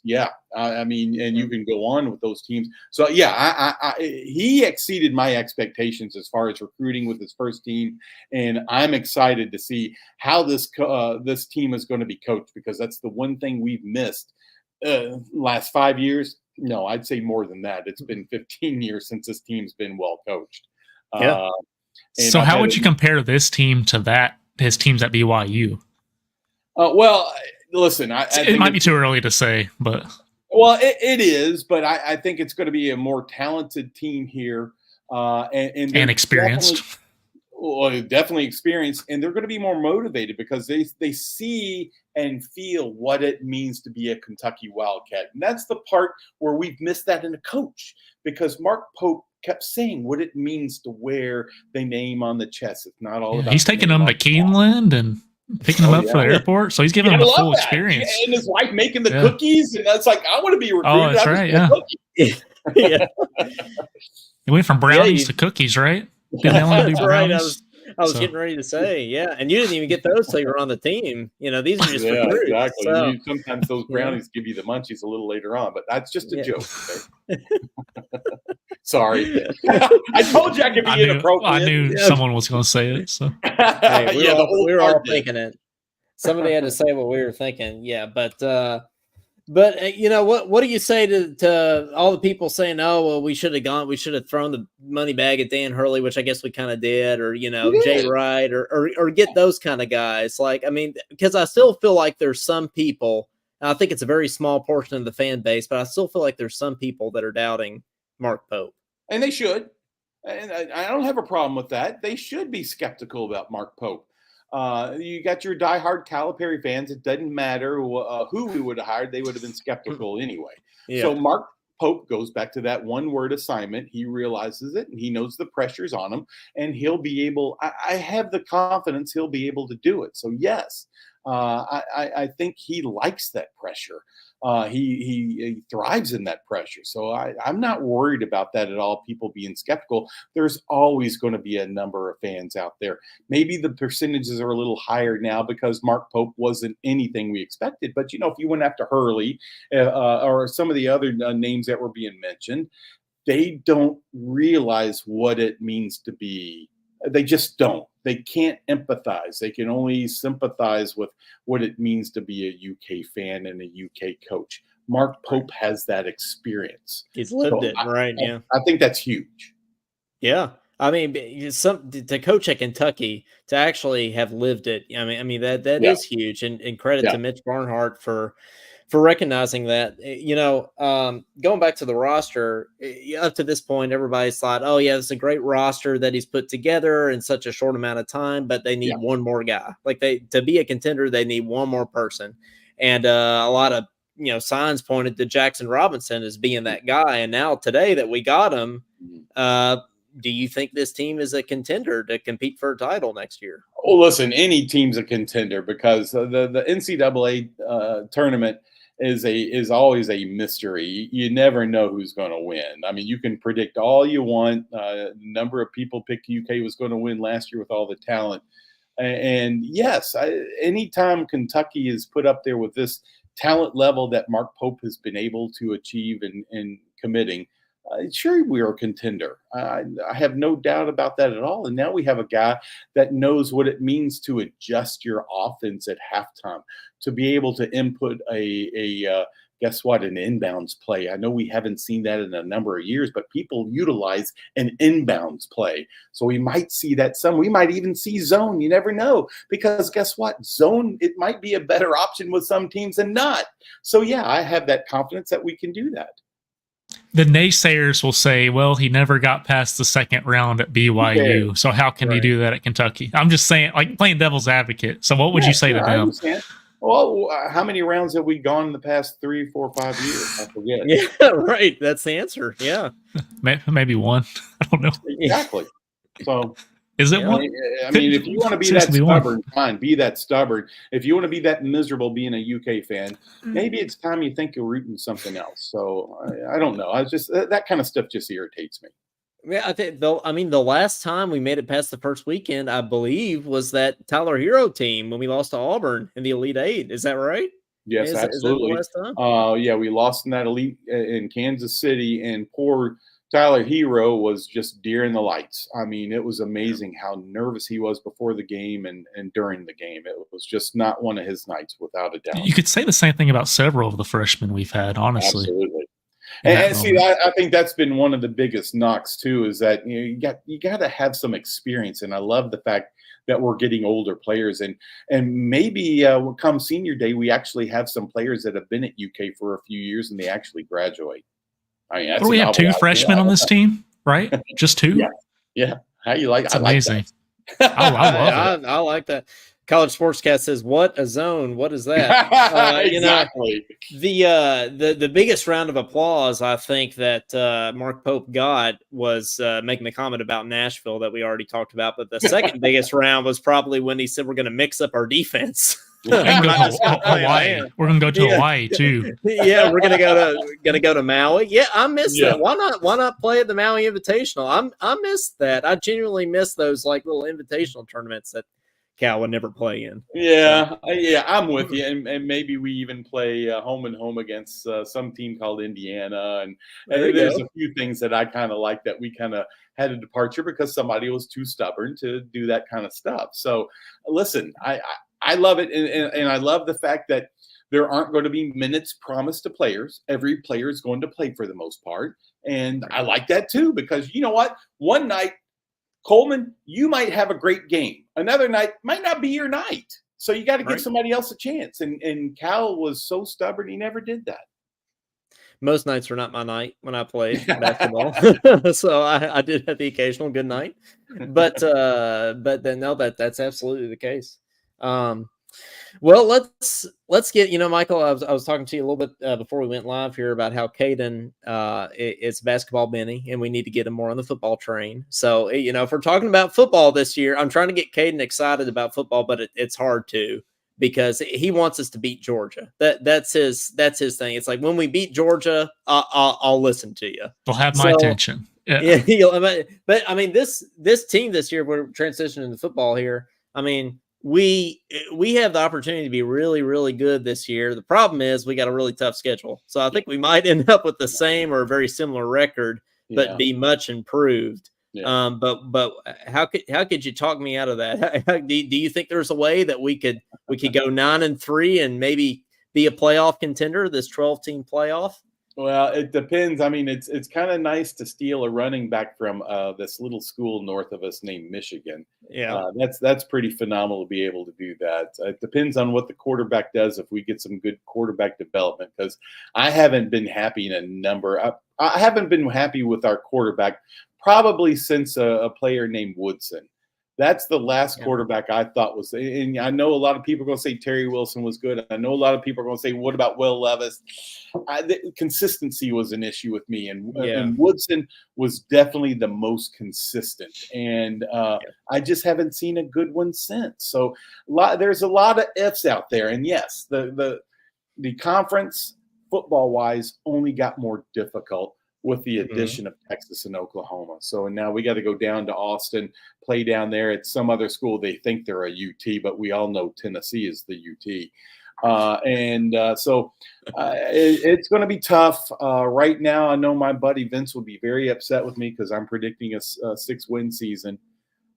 Yeah. I mean, and you can go on with those teams. So, yeah, he exceeded my expectations as far as recruiting with his first team. And I'm excited to see how this team is going to be coached, because that's the one thing we've missed last 5 years. No, I'd say more than that. It's been 15 years since this team's been well coached. Yeah. So how would you compare this team to his teams at BYU? Well, listen, it might be too early to say, but it is. But I think it's going to be a more talented team here, and experienced. Definitely experienced, and they're going to be more motivated because they see and feel what it means to be a Kentucky Wildcat. And that's the part where we've missed that in a coach, because Mark Pope kept saying what it means to wear the name on the chest. It's not all about. He's taking them to Keeneland and picking them up for the airport, so he's giving them the full experience. And his wife making the cookies, and that's like, I want to be recruited. Oh, that's right, yeah. Yeah. He went from brownies to cookies, right? Didn't they only do brownies? I was getting ready to say, yeah, and you didn't even get those till you were on the team. These are just recruits. Exactly. So. Sometimes those brownies give you the munchies a little later on, but that's just a joke. Okay? Sorry, I told you I could be inappropriate. I knew someone was going to say it. So hey, we were all thinking it. Somebody had to say what we were thinking. Yeah, but what do you say to all the people saying, oh, well, we should have thrown the money bag at Dan Hurley, which I guess we kind of did, or Jay Wright, or get those kind of guys. Like, I mean, because I still feel like there's some people, and I think it's a very small portion of the fan base, but I still feel like there's some people that are doubting Mark Pope. And they should. And I don't have a problem with that. They should be skeptical about Mark Pope. You got your diehard Calipari fans. It doesn't matter who we would have hired. They would have been skeptical anyway. Yeah. So Mark Pope goes back to that one-word assignment. He realizes it, and he knows the pressure's on him, and he'll be able – I have the confidence he'll be able to do it. So, yes, I think he likes that pressure. He thrives in that pressure. So I'm not worried about that at all, people being skeptical. There's always going to be a number of fans out there. Maybe the percentages are a little higher now because Mark Pope wasn't anything we expected. But, if you went after Hurley or some of the other names that were being mentioned, they don't realize what it means to be. They just don't. They can't empathize. They can only sympathize with what it means to be a UK fan and a UK coach. Mark Pope has that experience. He's lived it, right? Yeah. I think that's huge. Yeah. I mean, to coach at Kentucky, to actually have lived it. I mean that is huge, and credit to Mitch Barnhart for recognizing that. Going back to the roster, up to this point, everybody's thought, oh yeah, it's a great roster that he's put together in such a short amount of time, but they need one more guy. Like to be a contender, they need one more person, and a lot of signs pointed to Jackson Robinson as being that guy. And now today that we got him, do you think this team is a contender to compete for a title next year? Well, listen, any team's a contender because the NCAA tournament is always a mystery. You never know who's going to win. I mean, you can predict all you want. The number of people picked UK was going to win last year with all the talent. And yes, anytime Kentucky is put up there with this talent level that Mark Pope has been able to achieve in committing, sure, we're a contender. I have no doubt about that at all. And now we have a guy that knows what it means to adjust your offense at halftime, to be able to input an inbounds play. I know we haven't seen that in a number of years, but people utilize an inbounds play. So we might see that we might even see zone. You never know, because guess what? Zone, it might be a better option with some teams than not. So yeah, I have that confidence that we can do that. The naysayers will say, well, he never got past the second round at BYU. So how can he do that at Kentucky? I'm just saying, like, playing devil's advocate. So what would you say to them? Well, how many rounds have we gone in the past 3, 4, 5 years? I forget. Yeah, right. That's the answer. Yeah. Maybe one. I don't know. Exactly. So is it one? I mean, if you want to be that stubborn, fine, be that stubborn. If you want to be that miserable being a UK fan, maybe it's time you think you're rooting something else. So I don't know. I just that kind of stuff just irritates me. Yeah, I think the last time we made it past the first weekend, I believe, was that Tyler Hero team when we lost to Auburn in the Elite Eight. Is that right? Yes, absolutely. Is that the last time? Yeah, we lost in that Elite in Kansas City, and poor Tyler Hero was just deer in the lights. I mean, it was amazing how nervous he was before the game and during the game. It was just not one of his nights, without a doubt. You could say the same thing about several of the freshmen we've had, honestly. Absolutely. And see, I think that's been one of the biggest knocks too, is that you got to have some experience. And I love the fact that we're getting older players, and maybe come senior day, we actually have some players that have been at UK for a few years and they actually graduate. I mean, we have 2 freshmen on this team, right? Just 2? Yeah. How you like? It's amazing. I love it. I like that. College Sportscast says, "What a zone? What is that?" Exactly. The biggest round of applause I think that Mark Pope got was making the comment about Nashville that we already talked about. But the second biggest round was probably when he said we're going to mix up our defense. We're going to Hawaii. We're going to go to Hawaii too. Yeah, we're going to go to Maui. Yeah, I miss that. Why not play at the Maui Invitational? I miss that. I genuinely miss those like little invitational tournaments that Cal would never play in. Yeah, I'm with you, and maybe we even play home and home against some team called Indiana, and there's a few things that I kind of like that we kind of had a departure because somebody was too stubborn to do that kind of stuff. So, listen, I love it, and I love the fact that there aren't going to be minutes promised to players. Every player is going to play for the most part, and I like that too because you know what? One night, Coleman, you might have a great game. Another night might not be your night. So you got to give somebody else a chance. And Cal was so stubborn, he never did that. Most nights are not my night when I played basketball. So I did have the occasional good night. But then no, that's absolutely the case. Well, let's get, Michael, I was talking to you a little bit before we went live here about how Caden is basketball Benny, and we need to get him more on the football train. So, if we're talking about football this year, I'm trying to get Caden excited about football, but it's hard to because he wants us to beat Georgia. That's his thing. It's like when we beat Georgia, I'll listen to you. They'll have my attention. Yeah. But I mean, this team this year, we're transitioning to football here. I mean, we have the opportunity to be really, really good this year. The problem is we got a really tough schedule. So I think we might end up with the same or a very similar record but be much improved. Yeah. But how could you talk me out of that? Do you think there's a way that we could go 9-3 and maybe be a playoff contender, this 12-team playoff? Well, it depends. I mean, it's kind of nice to steal a running back from this little school north of us named Michigan. Yeah, that's pretty phenomenal to be able to do that. It depends on what the quarterback does. If we get some good quarterback development, because I haven't been happy in a number. I haven't been happy with our quarterback probably since a player named Woodson. That's the last quarterback I thought was. And I know a lot of people are going to say Terry Wilson was good. I know a lot of people are going to say, what about Will Levis? Consistency was an issue with me. And Woodson was definitely the most consistent. And I just haven't seen a good one since. So there's a lot of ifs out there. And yes, the conference football-wise only got more difficult with the addition of Texas and Oklahoma. So now we got to go down to Austin, play down there at some other school. They think they're a UT, but we all know Tennessee is the UT. So it's going to be tough. Right now, I know my buddy Vince will be very upset with me because I'm predicting a 6-win season.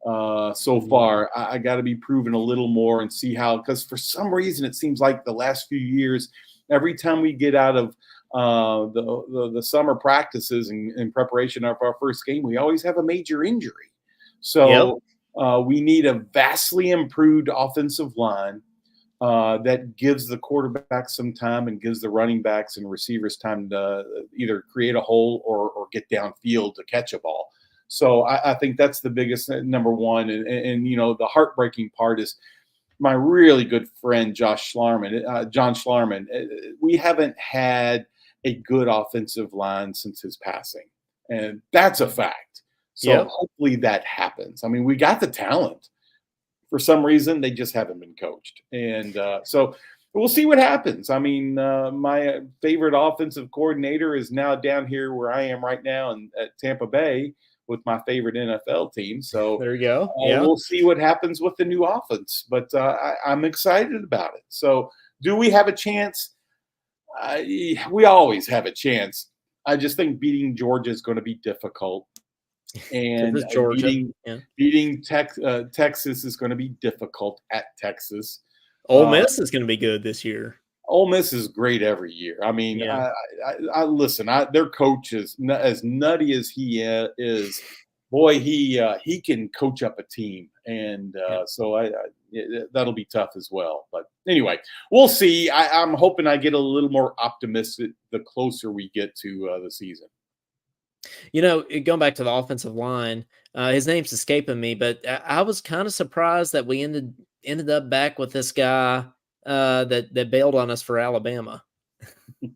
So far, I got to be proven a little more and see how, because for some reason, it seems like the last few years, every time we get out of the summer practices in preparation of our first game, we always have a major injury. So we need a vastly improved offensive line that gives the quarterback some time and gives the running backs and receivers time to either create a hole or get downfield to catch a ball. So I think that's the biggest number one. And the heartbreaking part is my really good friend, John Schlarman. We haven't had a good offensive line since his passing. And that's a fact. So hopefully that happens. I mean, we got the talent. For some reason, they just haven't been coached. And so we'll see what happens. I mean, my favorite offensive coordinator is now down here where I am right now at Tampa Bay with my favorite NFL team. So there you go. We'll see what happens with the new offense. But I'm excited about it. So do we have a chance? We always have a chance. I just think beating Georgia is going to be difficult. And beating Texas is going to be difficult at Texas. Ole Miss is going to be good this year. Ole Miss is great every year. I mean, I listen. Their coach is as nutty as he is. Boy, he can coach up a team, and so that'll be tough as well. But anyway, we'll see. I'm hoping I get a little more optimistic the closer we get to the season. Going back to the offensive line, his name's escaping me, but I was kind of surprised that we ended up back with this guy that bailed on us for Alabama. I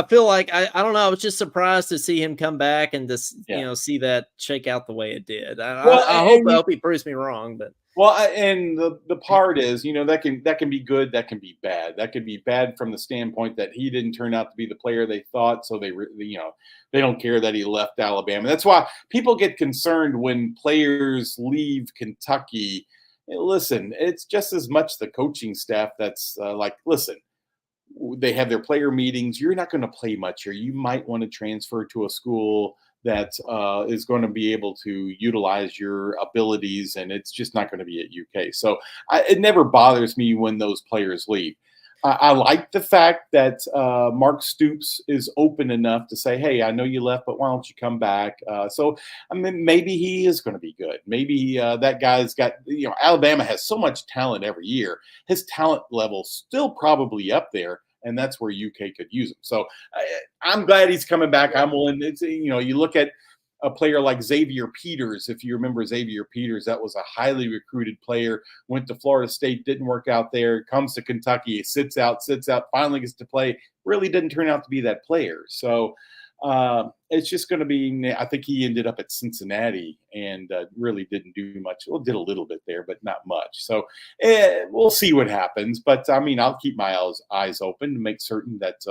feel like I don't know. I was just surprised to see him come back and just see that shake out the way it did. I hope he proves me wrong, but. Well, and the part is, that can be good, that can be bad. That could be bad from the standpoint that he didn't turn out to be the player they thought, so they don't care that he left Alabama. That's why people get concerned when players leave Kentucky. Listen, it's just as much the coaching staff that's listen, they have their player meetings. You're not going to play much here. You might want to transfer to a school that is going to be able to utilize your abilities, and it's just not going to be at UK. So it never bothers me when those players leave. I like the fact that Mark Stoops is open enough to say, hey, I know you left, but why don't you come back? So, I mean, maybe he is going to be good. Maybe that guy's got, Alabama has so much talent every year. His talent level's still probably up there. And that's where UK could use him. So I'm glad he's coming back. I'm willing. You look at a player like Xavier Peters. If you remember Xavier Peters, that was a highly recruited player. Went to Florida State, didn't work out there. Comes to Kentucky, sits out. Finally gets to play. Really didn't turn out to be that player. So it's just going to be. I think he ended up at Cincinnati and really didn't do much. Well, did a little bit there, but not much. So we'll see what happens. But I mean, I'll keep my eyes open to make certain that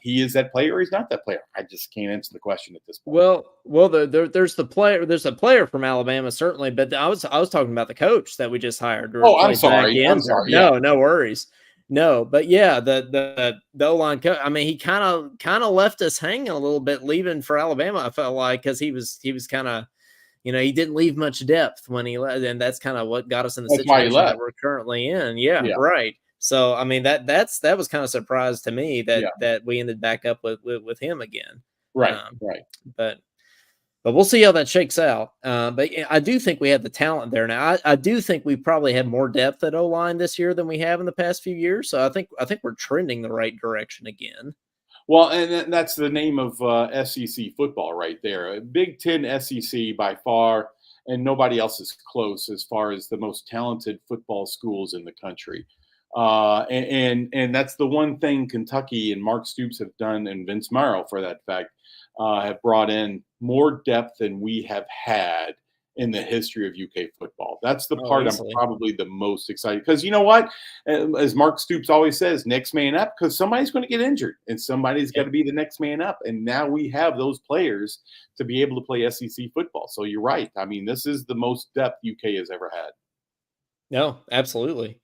he is that player or he's not that player. I just can't answer the question at this point. Well, there's the player. There's a player from Alabama certainly, but I was talking about the coach that we just hired. Oh, I'm sorry. No worries. No, but yeah, the O-line coach, I mean, he kind of left us hanging a little bit leaving for Alabama, I felt like, because he was kind of, he didn't leave much depth when he left, and that's kind of what got us in the That's why he situation that left. we're currently in. Yeah, Yeah. right. So I mean, that was kind of surprise to me Yeah. that we ended back up with him again. Right. Right. But we'll see how that shakes out. But yeah, I do think we have the talent there now. I do think we probably have more depth at O-line this year than we have in the past few years. So I think we're trending the right direction again. Well, and that's the name of SEC football right there. Big Ten SEC by far, and nobody else is close as far as the most talented football schools in the country. And that's the one thing Kentucky and Mark Stoops have done, and Vince Marrow, for that fact, have brought in more depth than we have had in the history of UK football. That's the part I'm probably the most excited, because you know what, as Mark Stoops always says, next man up, because somebody's going to get injured and somebody's got to be the next man up, and now we have those players to be able to play SEC football. So you're right. I mean, this is the most depth UK has ever had. No, absolutely.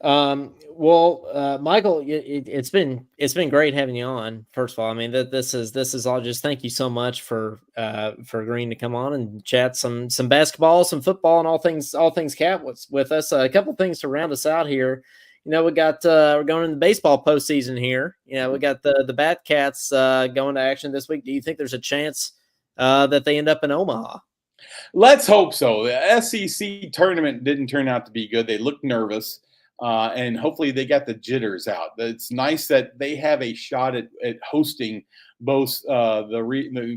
Well, Michael, it's been great having you on. First of all, I mean, this is all just, thank you so much for agreeing to come on and chat some basketball, some football, and all things Cat with us. A couple things to round us out here. We got we're going into the baseball postseason here. We got the Bat Cats going to action this week. Do you think there's a chance that they end up in Omaha? Let's hope so. The SEC tournament didn't turn out to be good. They looked nervous. And hopefully they got the jitters out. It's nice that they have a shot at hosting both of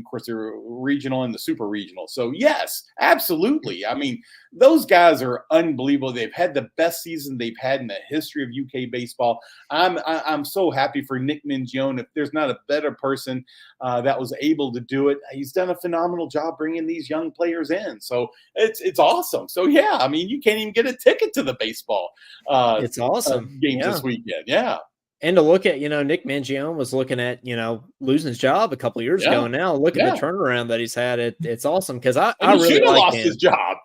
course, the regional and the super regional. So yes, absolutely. I mean, those guys are unbelievable. They've had the best season they've had in the history of UK baseball. I'm so happy for Nick Mingione. If there's not a better person that was able to do it, he's done a phenomenal job bringing these young players in. So it's awesome. So yeah, I mean, you can't even get a ticket to the baseball. It's awesome games this weekend. Yeah. And to look at, Nick Mangione was looking at, losing his job a couple of years ago. And now look at the turnaround that he's had. It's awesome, because I really like lost his job.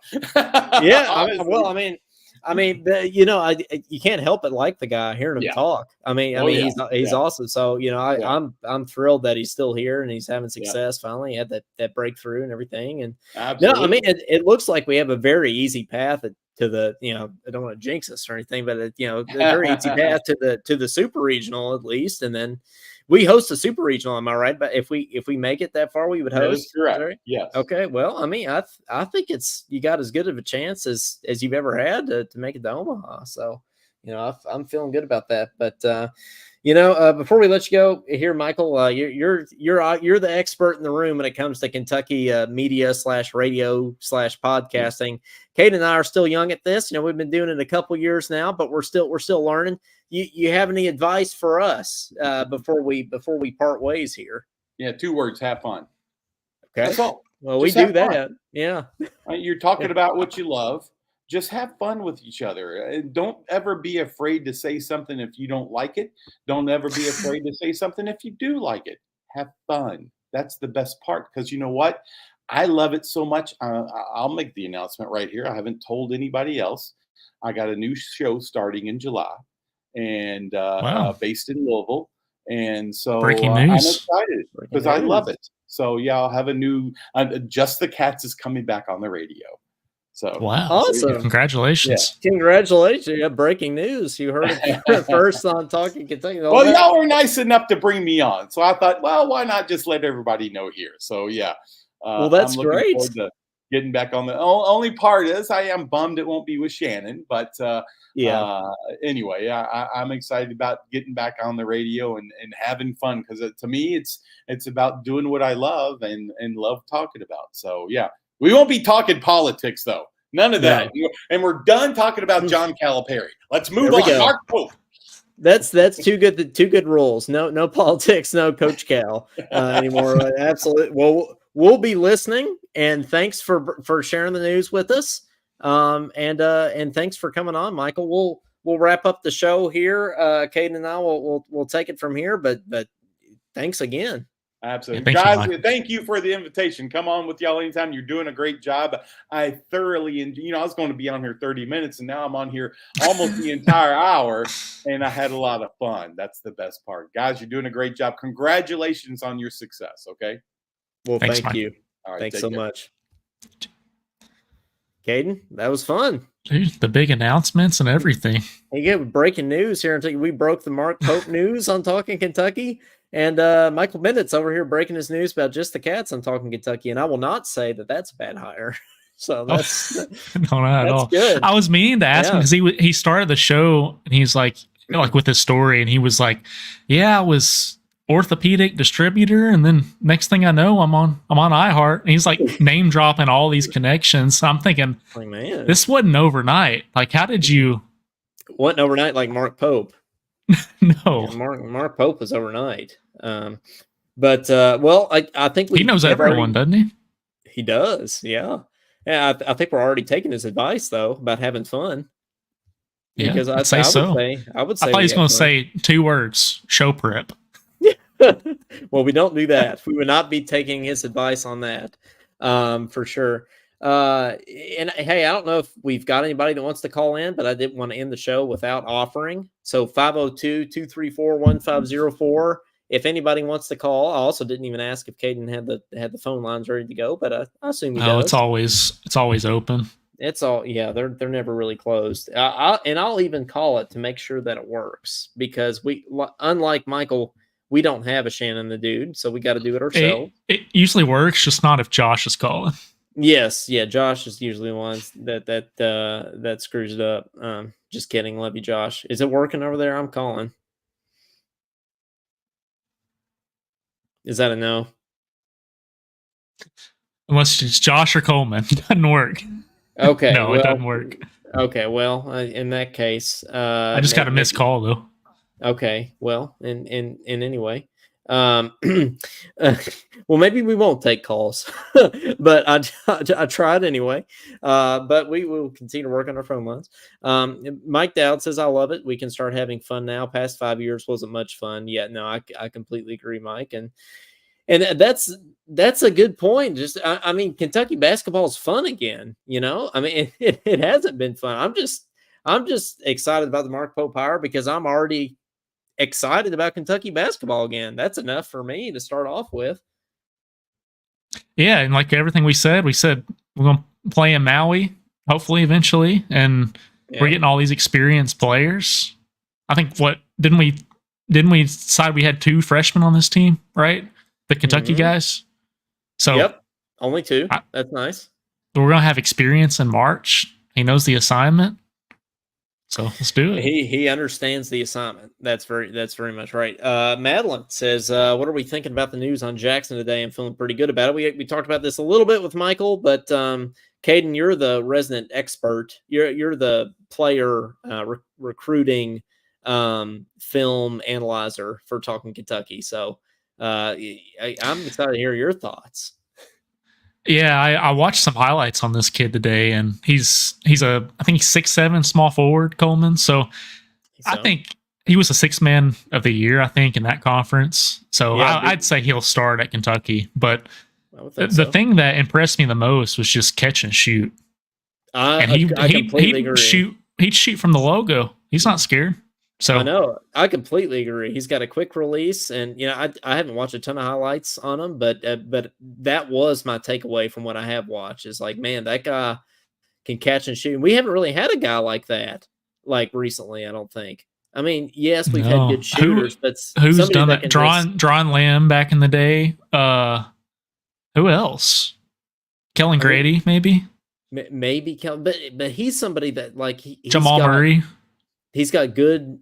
Yeah. You can't help but like the guy, hearing him talk. He's awesome. So, I'm thrilled that he's still here and he's having success. Finally, he had that breakthrough and everything. And absolutely. It looks like we have a very easy path to the, I don't want to jinx us or anything, but a very easy path to the super regional at least. And then we host a super regional, am I right? But if we make it that far, we would host. That is correct. Right? Yes. Okay. Well, I think you got as good of a chance as you've ever had to make it to Omaha. So, I'm feeling good about that. But before we let you go here, Michael, you're the expert in the room when it comes to Kentucky media /radio /podcasting. Kate and I are still young at this. We've been doing it a couple years now, but we're still learning. You have any advice for us before we part ways here? Yeah, 2 words: have fun. Okay, that's all. Well, we do that. Fun. Yeah, you're talking about what you love. Just have fun with each other. Don't ever be afraid to say something if you don't like it. Don't ever be afraid to say something if you do like it. Have fun. That's the best part, because you know what? I love it so much. I'll make the announcement right here. I haven't told anybody else. I got a new show starting in July, and based in Louisville. And so I'm excited because I love it. So yeah, I'll have a new Just the Cats is coming back on the radio. So wow, awesome! Congratulations! Yeah. Congratulations! You got breaking news. You heard it first on Talkin Kentucky. Well, y'all were nice enough to bring me on, so I thought, well, why not just let everybody know here? So yeah, well, that's I'm looking great. Forward to getting back on the only part is I am bummed it won't be with Shannon, but anyway, I'm excited about getting back on the radio and having fun, because to me it's about doing what I love and love talking about. So yeah. We won't be talking politics, though. None of that. No. And we're done talking about John Calipari. Let's move on. Mark Pope. That's two good rules. No politics, no Coach Cal anymore. Absolutely. Well, we'll be listening, and thanks for sharing the news with us. And thanks for coming on, Michael. We'll wrap up the show here. Caden and I will take it from here. But thanks again. Absolutely. Yeah, guys, thank you for the invitation. Come on with y'all anytime. You're doing a great job. I thoroughly enjoy, I was going to be on here 30 minutes and now I'm on here almost the entire hour and I had a lot of fun. That's the best part. Guys, you're doing a great job. Congratulations on your success. Okay. Well, Thanks, thank you. All right, Thanks so care. much. Caden, that was fun. Dude, the big announcements and everything. You get breaking news here. We broke the Mark Pope news on Talking Kentucky. And Michael Bennett's over here breaking his news about just the Cats on Talking Kentucky. And I will not say that that's a bad hire. So that's no, not at all. Good. I was meaning to ask him because he started the show and he's like with his story and he was like, yeah, I was orthopedic distributor, and then next thing I know, I'm on iHeart. And he's like name dropping all these connections. So I'm thinking, man, this wasn't overnight. Like, how did you? Wasn't overnight like Mark Pope. No, yeah, Mark Pope was overnight. But I think he knows everyone, doesn't he? He does, yeah. I think we're already taking his advice though about having fun. Yeah, because I would say I thought he was going to say 2 words: show prep. Well, we don't do that. We would not be taking his advice on that, for sure. And hey, I don't know if we've got anybody that wants to call in, but I didn't want to end the show without offering. So 502-234-1504. If anybody wants to call, I also didn't even ask if Caden had the phone lines ready to go, but I assume he does. It's always open. It's all, yeah, they're never really closed. I'll even call it to make sure that it works, because we, unlike Michael, we don't have a Shannon the Dude, so we got to do it ourselves. It usually works, just not if Josh is calling. Yes, yeah, Josh is usually the one that screws it up. Just kidding, love you, Josh. Is it working over there? I'm calling. Is that a no? Unless it's Josh or Coleman, it doesn't work. Okay, no, it doesn't work. Okay, well, in that case, I just got a missed call though. Okay, well, in anyway, well, maybe we won't take calls, but I tried anyway. But we will continue to work on our phone lines. Mike Dowd says, I love it. We can start having fun now. Past 5 years wasn't much fun. Yeah, no, I completely agree, Mike. And that's a good point. Just, I mean, Kentucky basketball is fun again, you know? I mean, it hasn't been fun. I'm just excited about the Mark Pope hire because I'm already excited about Kentucky basketball again. That's enough for me to start off with. Yeah, and like everything we said we're going to play in Maui, hopefully eventually, and we're getting all these experienced players. I think didn't we decide we had 2 freshmen on this team, right? The Kentucky guys. So yep, only 2. That's nice. We're going to have experience in March. He knows the assignment. So let's do it. He understands the assignment. That's very much right. Madeline says, what are we thinking about the news on Jackson today? I'm feeling pretty good about it. We talked about this a little bit with Michael, but Caden, you're the resident expert. You're the player recruiting film analyzer for Talking Kentucky. So I'm excited to hear your thoughts. Yeah, I watched some highlights on this kid today, and he's I think he's 6'7", small forward, Coleman. So I think he was a 6th man of the year, I think, in that conference. So yeah, I'd say he'll start at Kentucky. But the thing that impressed me the most was just catch and shoot. And he'd shoot from the logo. He's not scared. So I know, I completely agree. He's got a quick release, and you know, I haven't watched a ton of highlights on him, but that was my takeaway from what I have watched. Is like, man, that guy can catch and shoot. And we haven't really had a guy like that recently. I don't think. I mean, yes, we've had good shooters, but who's done that? Dron Lamb back in the day. Who else? Kellen Grady, maybe. Maybe Kellen, but he's somebody that Jamal Murray. He's got good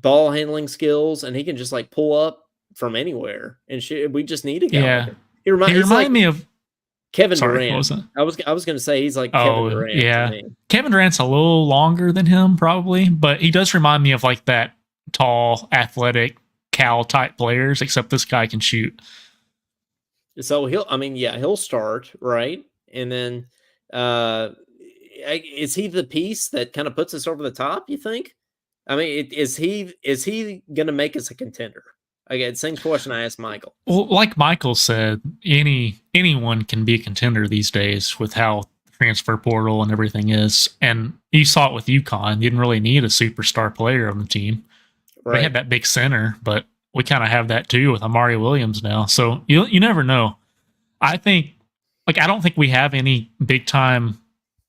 ball handling skills, and he can just pull up from anywhere and shoot. We just need a guy. Yeah, like he reminds me of Kevin Durant. I was going to say he's like Kevin Durant. Yeah, Kevin Durant's a little longer than him probably, but he does remind me of that tall, athletic Cal type players. Except this guy can shoot. So he'll start right, and then is he the piece that kind of puts us over the top, you think? I mean, is he going to make us a contender? Again, same question I asked Michael. Well, like Michael said, anyone can be a contender these days with how transfer portal and everything is. And you saw it with UConn. You didn't really need a superstar player on the team. Right. They had that big center, but we kind of have that too with Amari Williams now. So you never know. I don't think we have any big time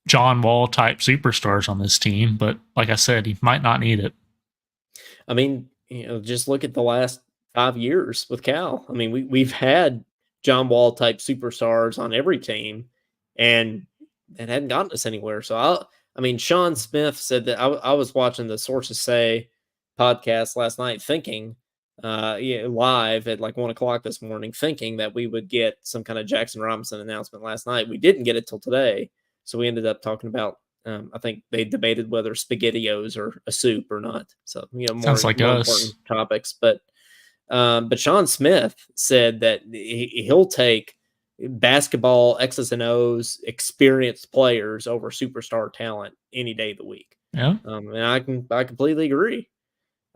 John Wall type superstars on this team, but like I said, he might not need it. I mean, just look at the last 5 years with Cal. I mean, we've had John Wall type superstars on every team, and it hadn't gotten us anywhere. So Sean Smith said that I was watching the Sources Say podcast last night, thinking live at like 1:00 this morning, thinking that we would get some kind of Jackson Robinson announcement last night. We didn't get it till today, so we ended up talking about. I think they debated whether SpaghettiOs are a soup or not. So Sounds like more us. important topics, but Sean Smith said that he'll take basketball X's and O's experienced players over superstar talent any day of the week. Yeah, and I completely agree.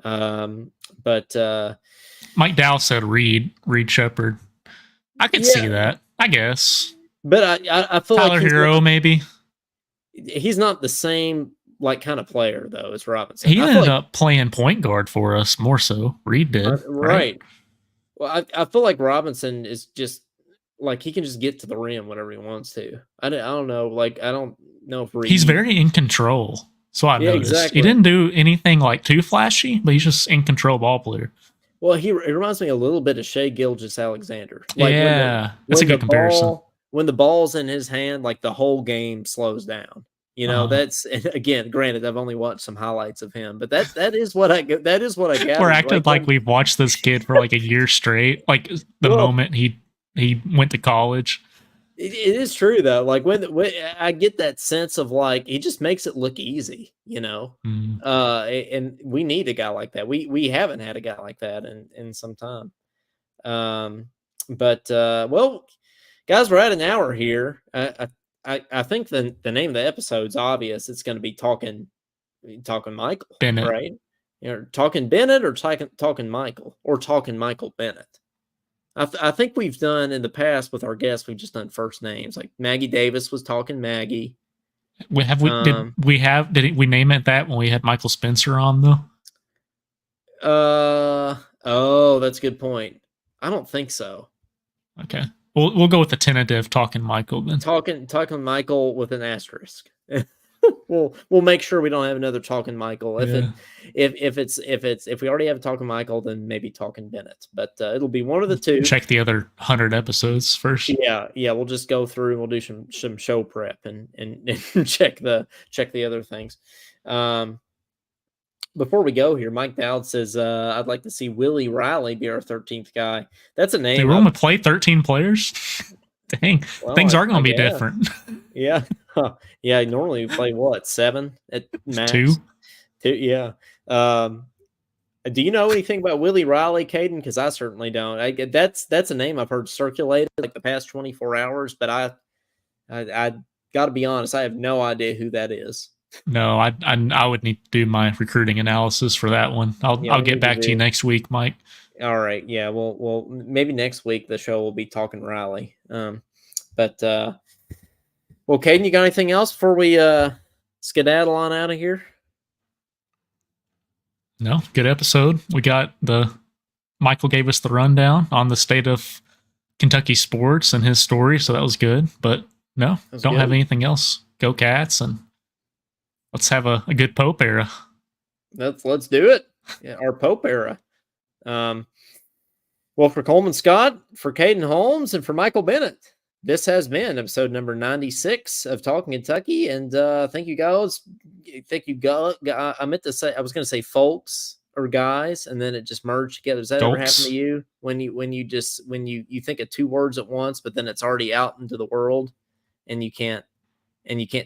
But Mike Dow said Reed Shepard. I could see that, I guess. But I feel Tyler like Hero maybe. He's not the same kind of player though as Robinson. He ended up playing point guard for us more so. Reed did, right? Well, I feel like Robinson is just like he can just get to the rim whenever he wants to. I don't know. Like I don't know if Reed, he's very in control. So I noticed exactly. He didn't do anything like too flashy, but he's just in control ball player. Well, it reminds me a little bit of Shai Gilgeous-Alexander. Like that's a good comparison. When the ball's in his hand, like the whole game slows down. That's, and again, granted, I've only watched some highlights of him, but that is what I get. We're acting like we've watched this kid for like a year straight. Like the moment he went to college. It is true though. Like when I get that sense of like he just makes it look easy, and we need a guy like that. We haven't had a guy like that in some time. Well, guys, we're at an hour here. I think the name of the episode's obvious. It's going to be talking Michael Bennett, right? Talking Bennett or talking Michael or talking Michael Bennett. I think we've done in the past with our guests. We've just done first names. Like Maggie Davis was talking Maggie. Did we name it that when we had Michael Spencer on though? Oh, that's a good point. I don't think so. Okay. We'll go with the tentative talking Michael then. Talking Michael with an asterisk. We'll make sure we don't have another talking Michael. If we already have a talking Michael, then maybe talking Bennett. But it'll be one of the two. Check the other 100 episodes first. Yeah. We'll just go through and we'll do some show prep and check the other things. Before we go here, Mike Dowd says, I'd like to see Willie Riley be our 13th guy. That's a name. They only play 13 players? Dang. Well, things are going to be different. Yeah. Yeah. Normally we play what? 7 at max? 2. Yeah. Do you know anything about Willie Riley, Caden? Because I certainly don't. That's a name I've heard circulated like the past 24 hours, but I got to be honest, I have no idea who that is. No, I would need to do my recruiting analysis for that one. I'll get back to you next week, Mike. All right. Yeah. Well, maybe next week the show will be talking Riley. Well, Caden, you got anything else before we skedaddle on out of here? No, good episode. We got Michael gave us the rundown on the state of Kentucky sports and his story, so that was good. But no, don't have anything else. Go Cats, and let's have a good Pope era. Let's do it. Yeah, our Pope era. Well, for Coleman Scott, for Caden Holmes, and for Michael Bennett, this has been episode number 96 of Talking Kentucky. And thank you guys. I meant to say, I was going to say folks or guys, and then it just merged together. Does that ever happen to you when you think of two words at once, but then it's already out into the world and you can't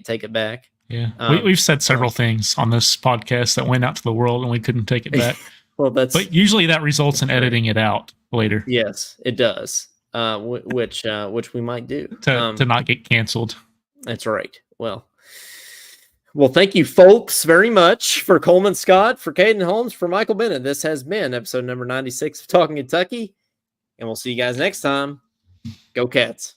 take it back? Yeah. We've said several things on this podcast that went out to the world and we couldn't take it back. But usually that results in editing it out later. Yes, it does. Which we might do to not get canceled. That's right. Well, Well, thank you, folks, very much for Coleman Scott, for Caden Holmes, for Michael Bennett. This has been episode number 96 of Talking Kentucky, and we'll see you guys next time. Go Cats.